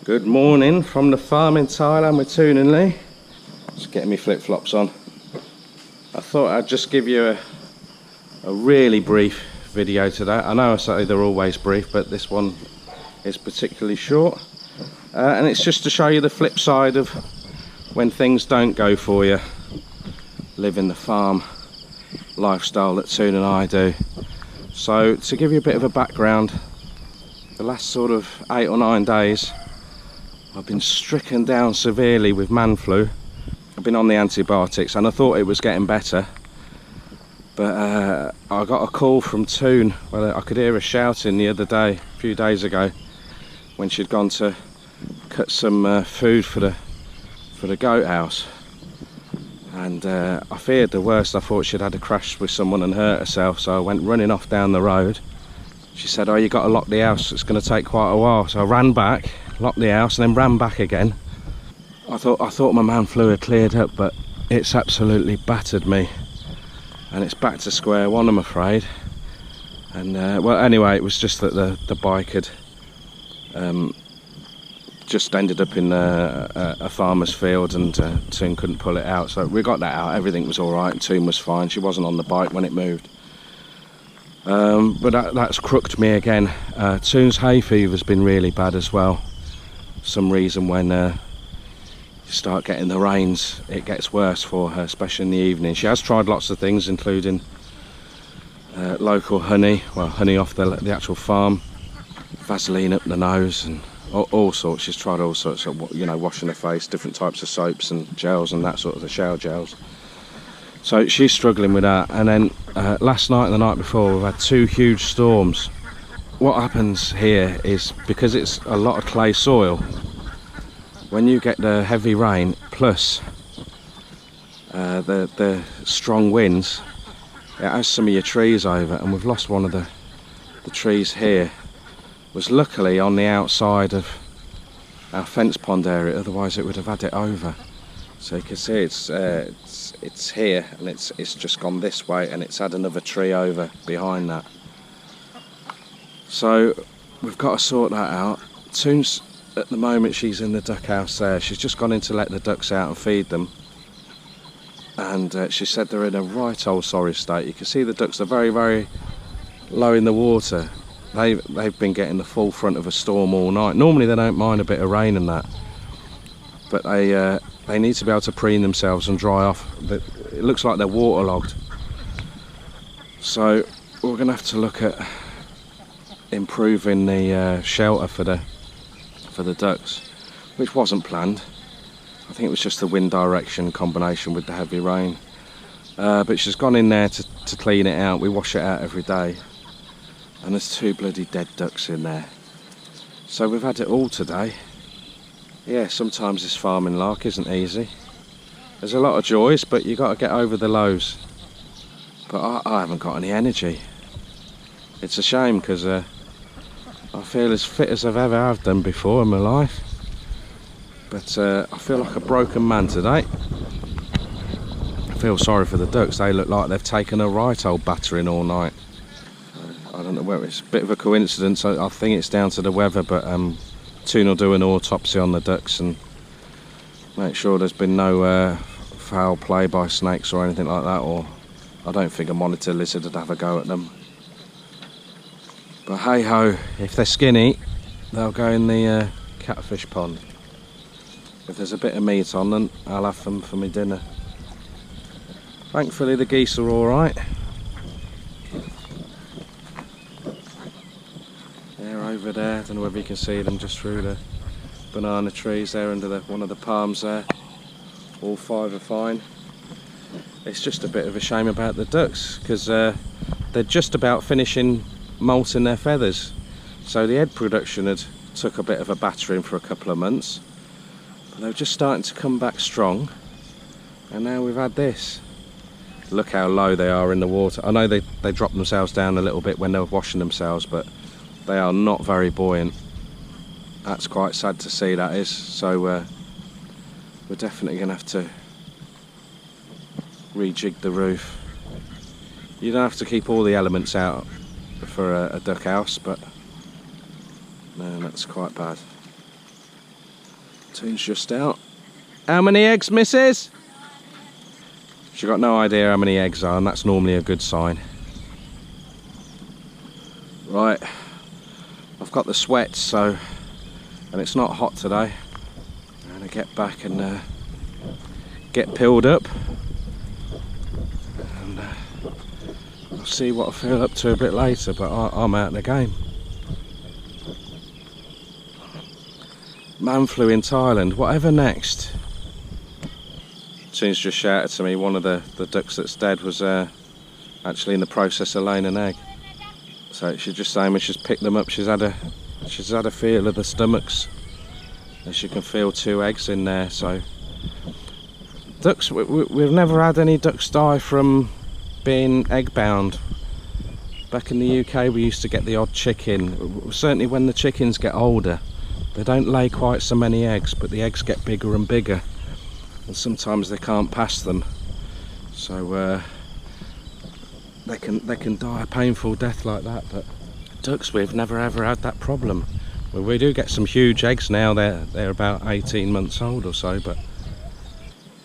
Good morning from the farm in Thailand with Toon and Lee. Just getting my flip-flops on. I thought I'd just give you a really brief video today. I know I say they're always brief, but this one is particularly short. And it's just to show you the flip side of when things don't go for you. Living the farm lifestyle that Toon and I do. So to give you a bit of a background, the last sort of 8 or 9 days I've been stricken down severely with man flu. I've been on the antibiotics and I thought it was getting better, but I got a call from Toon. Well, I could hear her shouting the other day, a few days ago, when she'd gone to cut some food for the goat house, and I feared the worst. I thought she'd had a crash with someone and hurt herself, so I went running off down the road. She said, "Oh, you got to lock the house, it's going to take quite a while." So I ran back, locked the house, and then ran back again. I thought my man flu had cleared up, but it's absolutely battered me, and it's back to square one, I'm afraid. And well, anyway, it was just that the bike had just ended up in a farmer's field, and Toon couldn't pull it out. So we got that out, everything was all right, and Toon was fine. She wasn't on the bike when it moved. But that's crooked me again. Toon's hay fever's been really bad as well. For some reason, when you start getting the rains, it gets worse for her, especially in the evening. She has tried lots of things, including local honey, well, honey off the actual farm, Vaseline up the nose, and all sorts. She's tried all sorts of, you know, washing her face, different types of soaps and gels and that sort of, the shower gels. So she's struggling with that. And then last night and the night before, we've had 2 huge storms. What happens here is, because it's a lot of clay soil, when you get the heavy rain plus the strong winds, it has some of your trees over, and we've lost one of the trees here. Was luckily on the outside of our fence pond area, otherwise it would have had it over. So you can see it's here, and it's just gone this way, and it's had another tree over behind that. So we've got to sort that out. Toon's, at the moment, she's in the duck house there. She's just gone in to let the ducks out and feed them, and she said they're in a right old sorry state. You can see the ducks are very, very low in the water. They've been getting the full front of a storm all night. Normally they don't mind a bit of rain and that, but they need to be able to preen themselves and dry off. It looks like they're waterlogged. So we're going to have to look at improving the shelter for the ducks, which wasn't planned. I think it was just the wind direction combination with the heavy rain. But she's gone in there to clean it out. We wash it out every day, and there's 2 bloody dead ducks in there. So we've had it all today. Yeah, sometimes this farming lark isn't easy. There's a lot of joys, but you got to get over the lows. But I haven't got any energy. It's a shame, because I feel as fit as I've ever have done before in my life. But I feel like a broken man today. I feel sorry for the ducks. They look like they've taken a right old battering all night. I don't know whether it's a bit of a coincidence. I think it's down to the weather, but Toon will do an autopsy on the ducks and make sure there's been no foul play by snakes or anything like that, or I don't think a monitor lizard would have a go at them. But hey ho, if they're skinny, they'll go in the catfish pond. If there's a bit of meat on them, I'll have them for my dinner. Thankfully the geese are alright. They're over there. I don't know whether you can see them just through the banana trees there under one of the palms there. All 5 are fine. It's just a bit of a shame about the ducks, because they're just about finishing molting their feathers. So the egg production had took a bit of a battering for a couple of months, but they're just starting to come back strong, and now we've had this. Look how low they are in the water. I know they drop themselves down a little bit when they're washing themselves, but they are not very buoyant. That's quite sad to see, that is. So we're definitely going to have to rejig the roof. You don't have to keep all the elements out for a duck house, but no, that's quite bad. Toon's just out. How many eggs, missus? She's got no idea how many eggs are, and that's normally a good sign. Right, I've got the sweats, so, and it's not hot today. I'm gonna get back and get pilled up, and I'll see what I feel up to a bit later, but I'm out of the game. Man flu in Thailand, whatever next? Toon's just shouted to me, one of the ducks that's dead was actually in the process of laying an egg. So she's just saying when she's picked them up, she's had a feel of the stomachs, and she can feel 2 eggs in there. So ducks, we've never had any ducks die from being egg bound. Back in the UK we used to get the odd chicken. Certainly when the chickens get older, they don't lay quite so many eggs, but the eggs get bigger and bigger, and sometimes they can't pass them, so they can die a painful death like that. But ducks, we've never ever had that problem. Well, we do get some huge eggs now. They're about 18 months old or so, but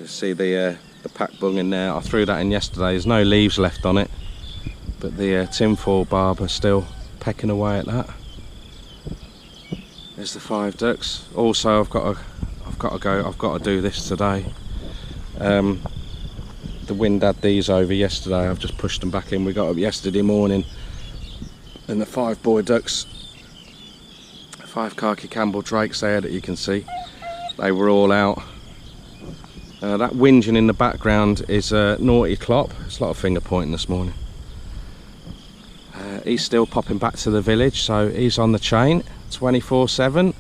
you see the pack bung in there. I threw that in yesterday. There's no leaves left on it, but the tinfoil barb are still pecking away at that. There's the 5 ducks. Also, I've got to do this today. The wind had these over yesterday. I've just pushed them back in. We got up yesterday morning, and the 5 boy ducks, 5 khaki Campbell drakes there that you can see, they were all out. That whinging in the background is Naughty Clop. It's a lot of finger pointing this morning. He's still popping back to the village, so he's on the chain 24/7.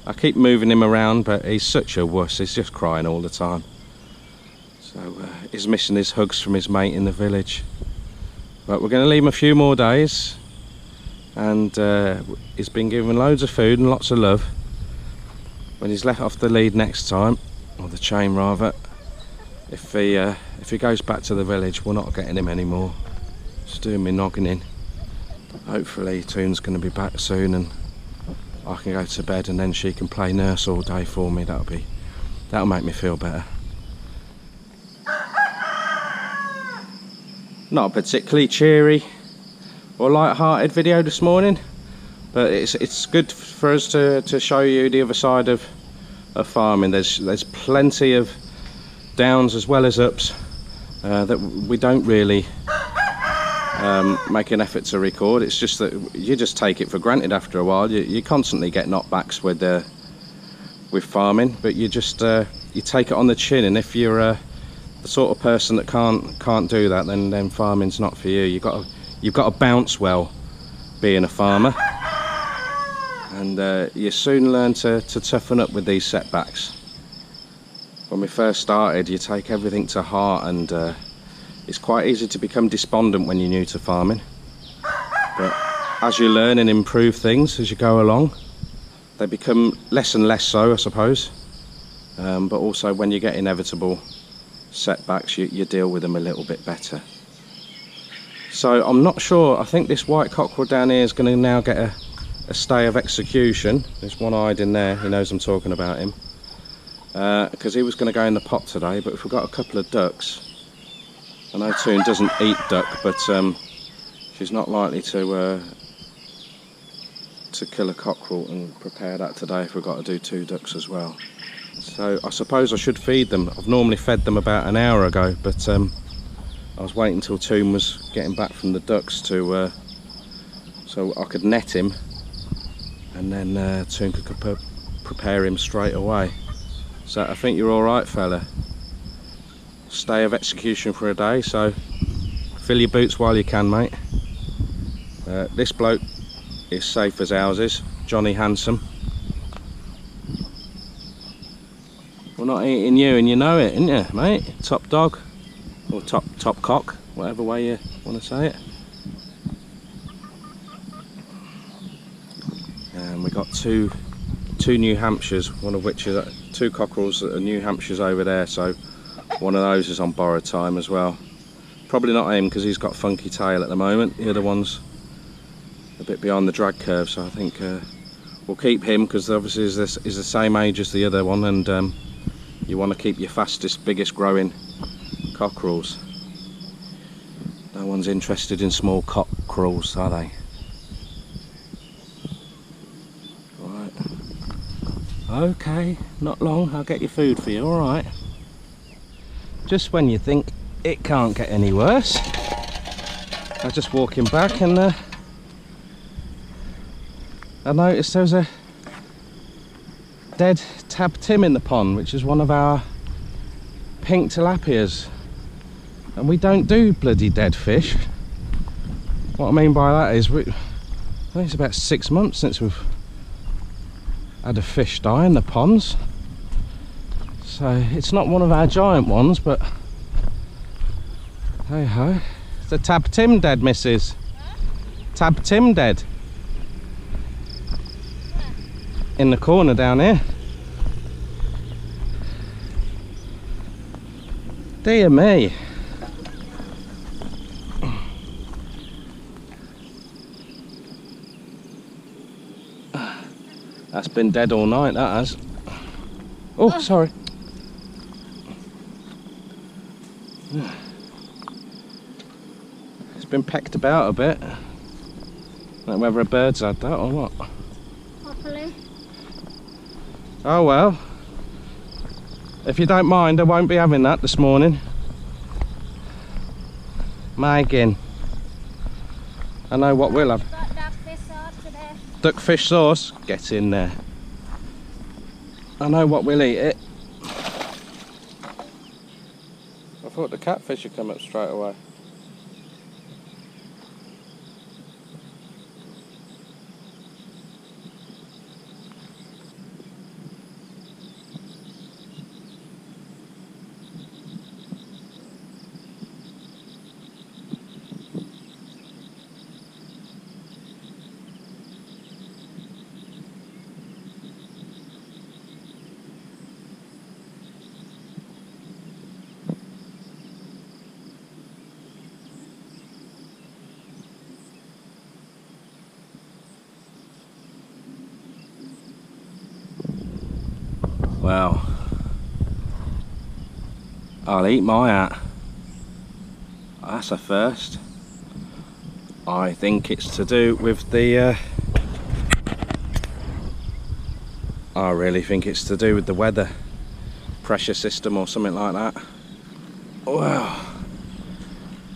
I keep moving him around, but he's such a wuss. He's just crying all the time. So he's missing his hugs from his mate in the village. But we're going to leave him a few more days, and he's been given loads of food and lots of love. When he's let off the lead next time, or the chain rather, if he goes back to the village, we're not getting him anymore. Just doing me noggin in. Hopefully Toon's going to be back soon, and I can go to bed, and then she can play nurse all day for me. That'll make me feel better. Not a particularly cheery or light-hearted video this morning, but it's good for us to show you the other side of farming. There's plenty of downs as well as ups that we don't really make an effort to record. It's just that you just take it for granted after a while. You constantly get knockbacks with farming, but you just you take it on the chin, and if you're the sort of person that can't do that, then farming's not for you. You've got to bounce well being a farmer, and you soon learn to toughen up with these setbacks. When we first started, you take everything to heart, and it's quite easy to become despondent when you're new to farming. But as you learn and improve things as you go along, they become less and less so, I suppose. But also when you get inevitable setbacks, you deal with them a little bit better. So I'm not sure. I think this white cockerel down here is going to now get a stay of execution. There's one eyed in there. He knows I'm talking about him, because he was going to go in the pot today. But if we've got a couple of ducks, I know Toon doesn't eat duck, but she's not likely to kill a cockerel and prepare that today if we've got to do 2 ducks as well. So I suppose I should feed them. I've normally fed them about an hour ago, but I was waiting until Toon was getting back from the ducks so I could net him, and then Toon could prepare him straight away. So I think you're all right, fella. Stay of execution for a day, so fill your boots while you can, mate. This bloke is safe as houses, Johnny Handsome. We're not eating you, and you know it, ain't you, mate? Top dog, or top cock, whatever way you want to say it. And we got two New Hampshires, one of which is 2 cockerels that are New Hampshires over there, so one of those is on borrowed time as well. Probably not him because he's got funky tail at the moment. The other one's a bit behind the drag curve, so I think we'll keep him because obviously is the same age as the other one, and you want to keep your fastest, biggest growing cockerels. No one's interested in small cockerels, are they? Right. Okay, not long, I'll get your food for you, alright? Just when you think it can't get any worse, I'm just walking back and I noticed there was a dead tab tim in the pond, which is one of our pink tilapias. And we don't do bloody dead fish. What I mean by that is, I think it's about 6 months since we've had a fish die in the ponds. So it's not one of our giant ones, but hey ho. It's a tab tim dead, missus. Tab tim dead. In the corner down here. Dear me. That's been dead all night, that has. Oh, sorry. It's been pecked about a bit. I don't know whether a bird's had that or what. Properly. Oh well. If you don't mind, I won't be having that this morning. Megan. I know what we'll have. Duckfish sauce, get in there. I know what we'll eat it. I thought the catfish would come up straight away. Well, I'll eat my hat. That's a first. I think it's to do with the I really think it's to do with the weather pressure system or something like that. Well,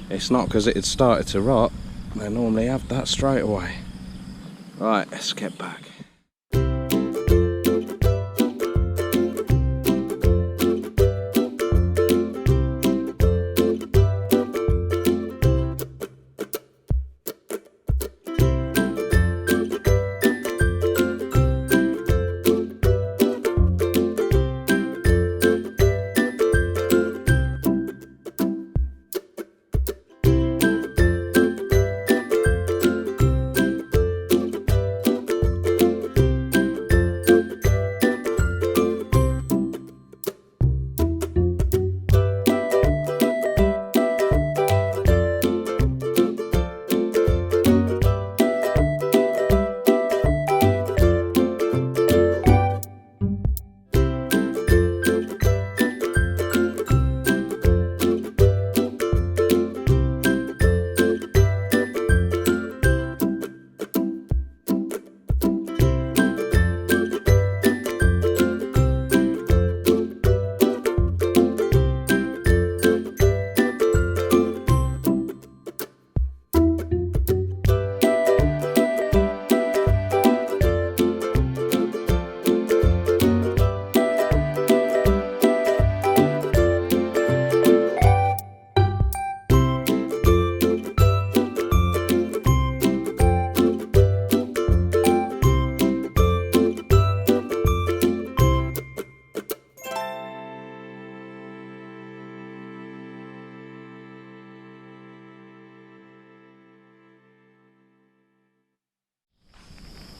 it's not because it had started to rot. They normally have that straight away. Right, let's get back.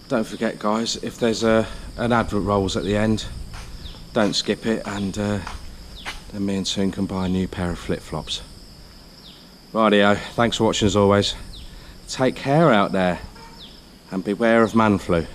Don't forget guys, if there's an advert rolls at the end, don't skip it, and then me and Soon can buy a new pair of flip-flops. Rightio, thanks for watching as always. Take care out there and beware of man flu.